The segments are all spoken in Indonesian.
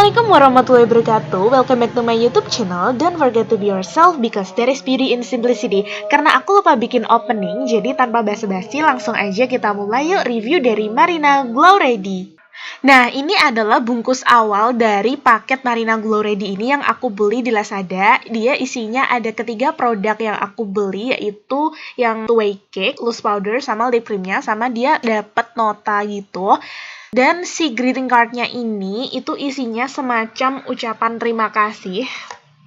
Assalamualaikum warahmatullahi wabarakatuh. Welcome back to my YouTube channel. Don't forget to be yourself because there is beauty in simplicity. Karena aku lupa bikin opening, jadi tanpa basa-basi langsung aja kita mulai yuk review dari Marina Glow Ready. Nah, ini adalah bungkus awal dari paket Marina Glow Ready ini yang aku beli di Lazada. Dia isinya ada ketiga produk yang aku beli, yaitu yang two-way cake, loose powder, sama lip creamnya, sama dia dapat nota gitu. Dan si greeting card-nya ini itu isinya semacam ucapan terima kasih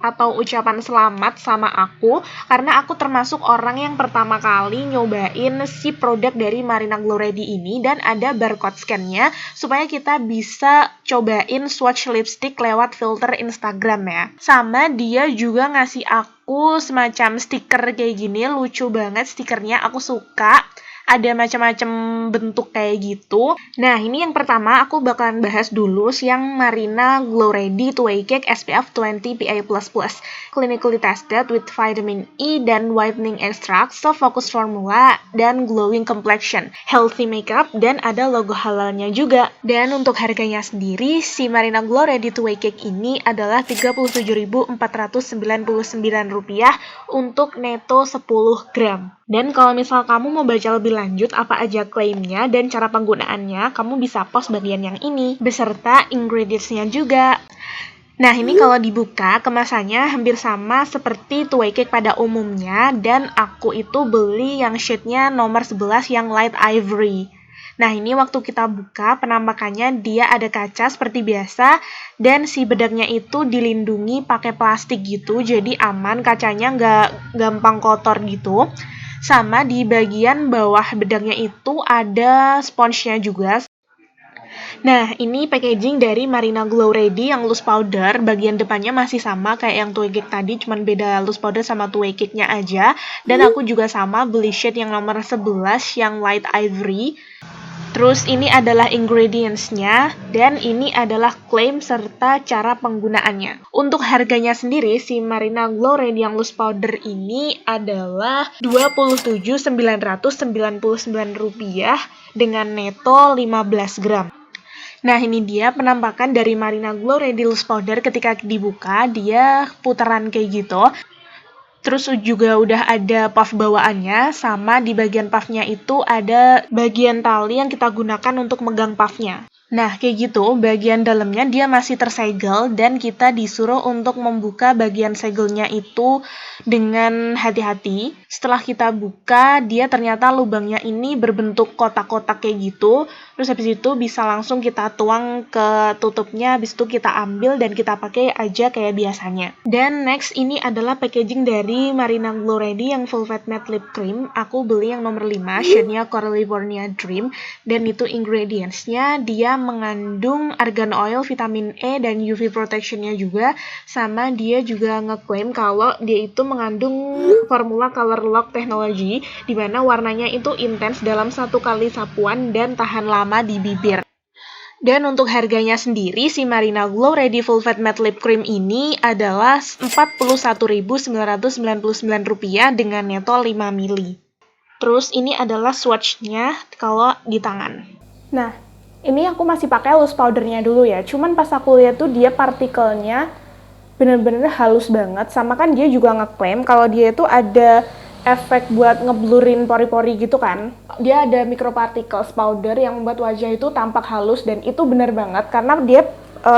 atau ucapan selamat sama aku, karena aku termasuk orang yang pertama kali nyobain si produk dari Marina Glow Ready ini, dan ada barcode scan-nya supaya kita bisa cobain swatch lipstick lewat filter Instagram ya. Sama dia juga ngasih aku semacam stiker kayak gini, lucu banget stikernya, aku suka. Ada macam-macam bentuk kayak gitu. Nah, ini yang pertama aku bakalan bahas dulu yang Marina Glow Ready Two-Way Cake SPF 20 PA++. Clinically tested with vitamin E dan whitening extract, soft focus formula, dan glowing complexion, healthy makeup, dan ada logo halalnya juga. Dan untuk harganya sendiri, si Marina Glow Ready Two-Way Cake ini adalah Rp37.499 untuk neto 10 gram. Dan kalau misal kamu mau baca lebih lanjut apa aja klaimnya dan cara penggunaannya, kamu bisa pause bagian yang ini, beserta ingredients-nya juga. Nah, ini kalau dibuka, kemasannya hampir sama seperti two-way cake pada umumnya, dan aku itu beli yang shade-nya nomor 11 yang light ivory. Nah, ini waktu kita buka, penampakannya dia ada kaca seperti biasa, dan si bedaknya itu dilindungi pakai plastik gitu, jadi aman, kacanya nggak gampang kotor gitu. Sama di bagian bawah bedaknya itu ada sponsnya juga. Nah, ini packaging dari Marina Glow Ready yang loose powder. Bagian depannya masih sama kayak yang two-way cake tadi, cuman beda loose powder sama two-way cake-nya aja. Dan aku juga sama beli shade yang nomor 11 yang light ivory. Terus ini adalah ingredients-nya, dan ini adalah klaim serta cara penggunaannya. Untuk harganya sendiri, si Marina Glow Ready yang loose powder ini adalah Rp27.999 dengan neto 15 gram. Nah, ini dia penampakan dari Marina Glow Ready loose powder ketika dibuka, dia putaran kayak gitu. Terus juga udah ada puff bawaannya, sama di bagian puffnya itu ada bagian tali yang kita gunakan untuk megang puffnya. Nah, kayak gitu, bagian dalamnya dia masih tersegel, dan kita disuruh untuk membuka bagian segelnya itu dengan hati-hati. Setelah kita buka, dia ternyata lubangnya ini berbentuk kotak-kotak kayak gitu. Terus habis itu bisa langsung kita tuang ke tutupnya, habis itu kita ambil dan kita pakai aja kayak biasanya. Dan next, ini adalah packaging dari Marina Glow Ready yang full fat matte lip cream. Aku beli yang nomor 5, shade-nya California Dream, dan itu ingredients-nya dia mengandung argan oil, vitamin E, dan UV protection-nya juga. Sama dia juga ngeklaim kalau dia itu mengandung formula color lock technology, di mana warnanya itu intens dalam satu kali sapuan dan tahan lama di bibir. Dan untuk harganya sendiri, si Marina Glow Ready Full Fat Matte Lip Cream ini adalah Rp41.999 dengan neto 5 ml. Terus ini adalah swatch-nya kalau di tangan. Nah, ini aku masih pakai loose powdernya dulu ya. Cuman pas aku lihat tuh dia partikelnya bener-bener halus banget. Sama kan dia juga ngeklaim kalau dia itu ada efek buat ngeblurin pori-pori gitu kan. Dia ada microparticles powder yang membuat wajah itu tampak halus, dan itu bener banget karena dia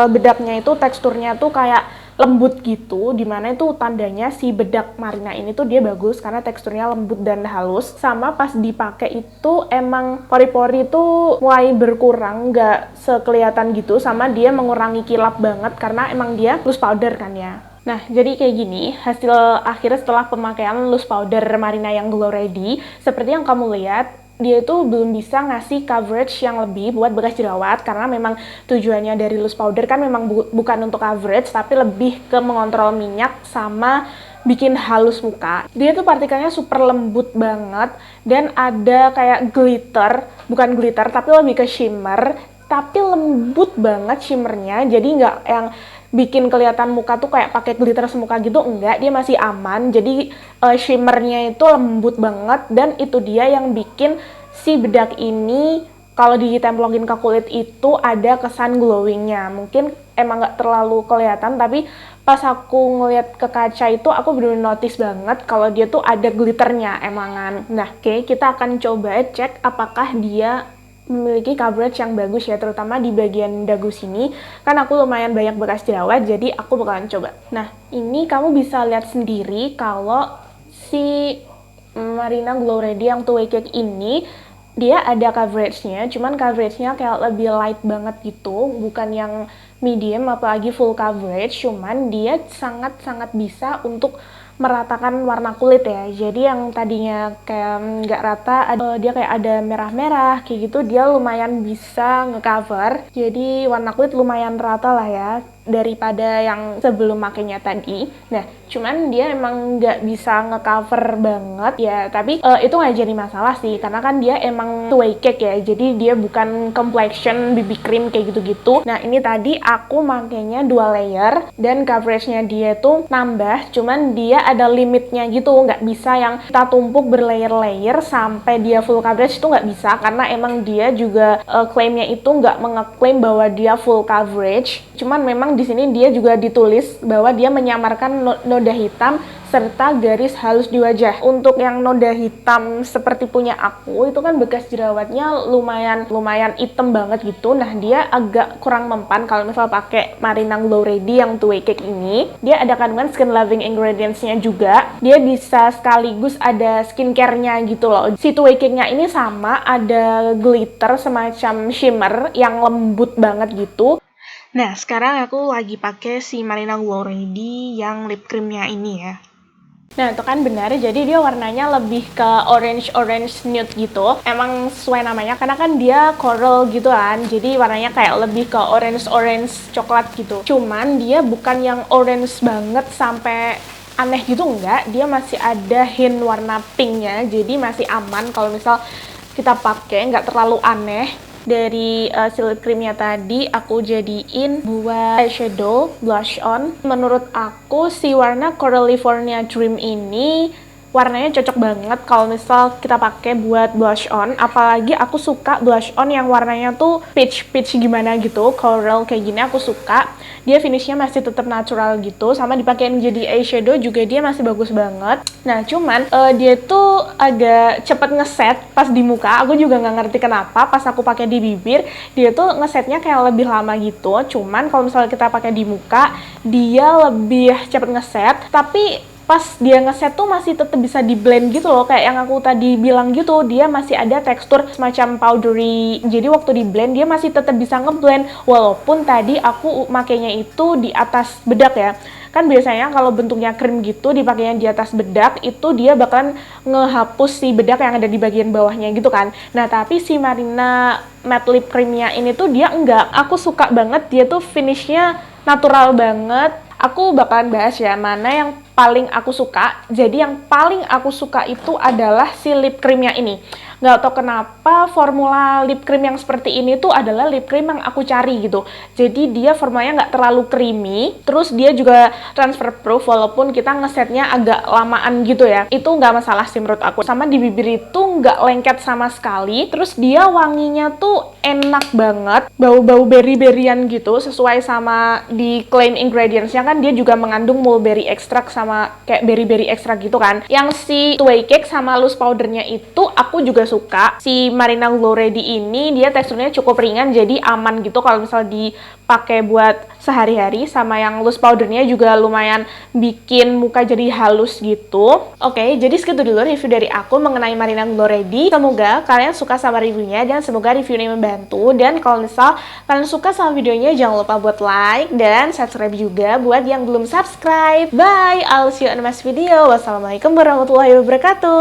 bedaknya itu teksturnya tuh kayak lembut gitu, dimana itu tandanya si bedak Marina ini tuh dia bagus karena teksturnya lembut dan halus. Sama pas dipakai itu emang pori-pori tuh mulai berkurang, nggak sekelihatan gitu, sama dia mengurangi kilap banget karena emang dia loose powder kan ya. Nah, jadi kayak gini, hasil akhirnya setelah pemakaian loose powder Marina yang Glow Ready, seperti yang kamu lihat, dia itu belum bisa ngasih coverage yang lebih buat bekas jerawat, karena memang tujuannya dari loose powder kan memang bukan untuk coverage, tapi lebih ke mengontrol minyak sama bikin halus muka. Dia tuh partikelnya super lembut banget, dan ada kayak glitter, bukan glitter tapi lebih ke shimmer, tapi lembut banget shimmernya, jadi nggak yang bikin kelihatan muka tuh kayak pakai glitter semuka gitu, enggak, dia masih aman. Jadi shimmernya itu lembut banget, dan itu dia yang bikin si bedak ini kalau ditempelongin ke kulit itu ada kesan glowingnya. Mungkin emang nggak terlalu kelihatan, tapi pas aku ngeliat ke kaca itu aku bener-bener notice banget kalau dia tuh ada glitternya emangan. Nah, oke, kita akan coba cek apakah dia memiliki coverage yang bagus ya, terutama di bagian dagu sini. Kan aku lumayan banyak bekas jerawat, jadi aku bakalan coba. Nah, ini kamu bisa lihat sendiri kalau si Marina Glow Ready yang two way cake ini dia ada coveragenya, cuman coveragenya kayak lebih light banget gitu, bukan yang medium apalagi full coverage, cuman dia sangat-sangat bisa untuk meratakan warna kulit ya. Jadi yang tadinya kayak nggak rata, dia kayak ada merah-merah kayak gitu, dia lumayan bisa ngecover. Jadi warna kulit lumayan rata lah ya daripada yang sebelum makainya tadi. Nah, cuman dia emang nggak bisa ngecover banget ya, tapi itu nggak jadi masalah sih, karena kan dia emang two way cake ya, jadi dia bukan complexion BB cream kayak gitu-gitu. Nah, ini tadi aku makainya 2 layer dan coveragenya dia tuh nambah, cuman dia ada limitnya gitu, nggak bisa yang kita tumpuk berlayer-layer sampai dia full coverage, itu nggak bisa, karena emang dia juga klaimnya itu nggak mengeklaim bahwa dia full coverage, cuman memang di sini dia juga ditulis bahwa dia menyamarkan noda hitam serta garis halus di wajah. Untuk yang noda hitam seperti punya aku, itu kan bekas jerawatnya lumayan hitam banget gitu. Nah, dia agak kurang mempan kalau misal pakai Marina Glow Ready yang two way cake ini. Dia ada kandungan skin loving ingredients-nya juga. Dia bisa sekaligus ada skincare-nya gitu loh. Si two way cake-nya ini sama ada glitter semacam shimmer yang lembut banget gitu. Nah, sekarang aku lagi pakai si Marina Glow Ready yang lip creamnya ini ya. Nah, itu kan benar, jadi dia warnanya lebih ke orange nude gitu. Emang sesuai namanya, karena kan dia coral gitu kan, jadi warnanya kayak lebih ke orange coklat gitu. Cuman dia bukan yang orange banget sampai aneh gitu, enggak. Dia masih ada hint warna pinknya, jadi masih aman kalau misal kita pakai, nggak terlalu aneh. Dari si lip creamnya tadi aku jadiin buat eyeshadow blush on. Menurut aku si warna California Dream ini warnanya cocok banget kalau misal kita pakai buat blush on, apalagi aku suka blush on yang warnanya tuh peach gimana gitu, coral kayak gini aku suka. Dia finishnya masih tetap natural gitu, sama dipakein jadi eyeshadow juga dia masih bagus banget. Nah, cuman dia tuh agak cepet ngeset pas di muka. Aku juga nggak ngerti kenapa pas aku pakai di bibir dia tuh ngesetnya kayak lebih lama gitu. Cuman kalau misalnya kita pakai di muka dia lebih cepet ngeset, tapi pas dia ngeset tuh masih tetap bisa di blend gitu loh, kayak yang aku tadi bilang gitu, dia masih ada tekstur semacam powdery, jadi waktu di blend dia masih tetap bisa ngeblend, walaupun tadi aku makainya itu di atas bedak ya. Kan biasanya kalau bentuknya krim gitu dipakainya di atas bedak, itu dia bakalan ngehapus si bedak yang ada di bagian bawahnya gitu kan. Nah, tapi si Marina matte lip creamnya ini tuh dia enggak. Aku suka banget, dia tuh finishnya natural banget. Aku bakalan bahas ya mana yang paling aku suka. Jadi yang paling aku suka itu adalah si lip creamnya ini. Nggak tau kenapa formula lip cream yang seperti ini tuh adalah lip cream yang aku cari gitu. Jadi dia formulanya nggak terlalu creamy, terus dia juga transfer proof walaupun kita ngesetnya agak lamaan gitu ya. Itu nggak masalah sih menurut aku. Sama di bibir itu nggak lengket sama sekali, terus dia wanginya tuh enak banget, bau-bau berry-berryan gitu, sesuai sama di claim ingredients-nya kan dia juga mengandung mulberry extract sama kayak berry-berry extract gitu kan. Yang si two way cake sama loose powdernya itu aku juga suka. Si Marina Glow Ready ini dia teksturnya cukup ringan, jadi aman gitu kalau misal dipakai buat sehari-hari, sama yang loose powdernya juga lumayan bikin muka jadi halus gitu. Oke, jadi segitu dulu review dari aku mengenai Marina Glow Ready. Semoga kalian suka sama reviewnya dan semoga review ini membantu. Dan kalau misal kalian suka sama videonya, jangan lupa buat like dan subscribe juga buat yang belum subscribe. Bye, I'll see you in the next video. Wassalamualaikum warahmatullahi wabarakatuh.